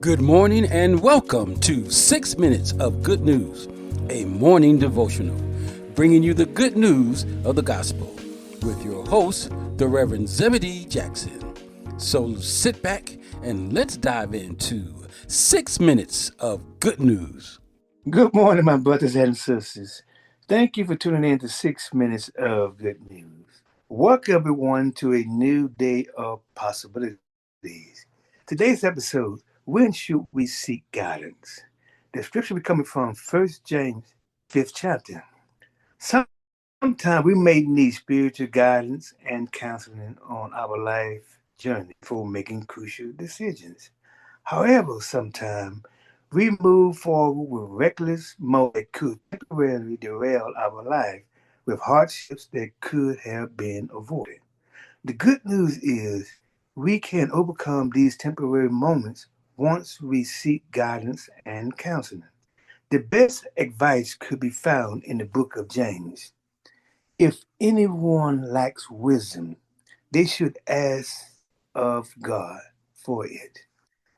Good morning and welcome to 6 Minutes of Good News, a morning devotional, bringing you the good news of the gospel with your host, the Reverend Zebedee Jackson. So sit back and let's dive into 6 Minutes of Good News. Good morning, my brothers and sisters. Thank you for tuning in to 6 Minutes of Good News. Welcome, everyone, to a new day of possibilities. Today's episode, when should we seek guidance? The scripture will be coming from 1 James 5th chapter. Sometimes we may need spiritual guidance and counseling on our life journey before making crucial decisions. However, sometimes we move forward with reckless mode that could temporarily derail our life with hardships that could have been avoided. The good news is we can overcome these temporary moments once we seek guidance and counseling. The best advice could be found in the book of James. If anyone lacks wisdom, they should ask of God for it,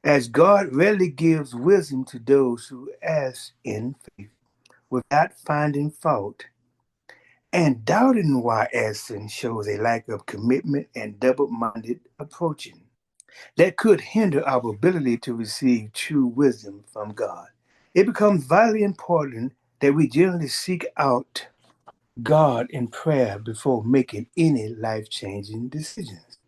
as God readily gives wisdom to those who ask in faith without finding fault. And doubting while asking shows a lack of commitment and double minded approaching that could hinder our ability to receive true wisdom from God. It becomes vitally important that we generally seek out God in prayer before making any life changing decisions.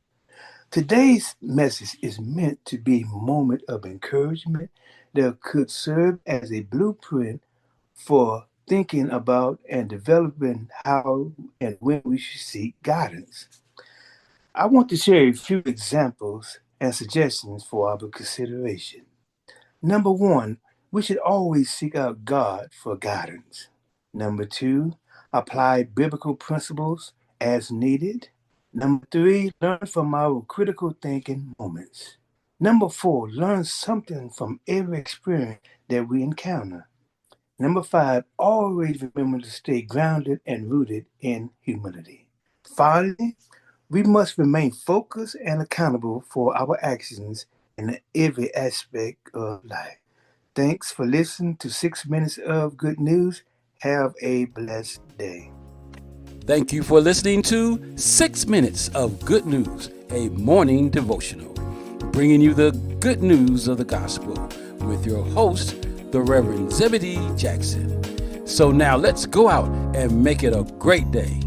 Today's message is meant to be a moment of encouragement that could serve as a blueprint for thinking about and developing how and when we should seek guidance. I want to share a few examples and suggestions for our consideration. Number one, we should always seek out God for guidance. Number two, apply biblical principles as needed. Number three, learn from our critical thinking moments. Number four, learn something from every experience that we encounter. Number five, always remember to stay grounded and rooted in humility. Finally, we must remain focused and accountable for our actions in every aspect of life. Thanks for listening to 6 Minutes of Good News. Have a blessed day. Thank you for listening to 6 Minutes of Good News, a morning devotional, bringing you the good news of the gospel with your host, the Reverend Zebedee Jackson. So now let's go out and make it a great day.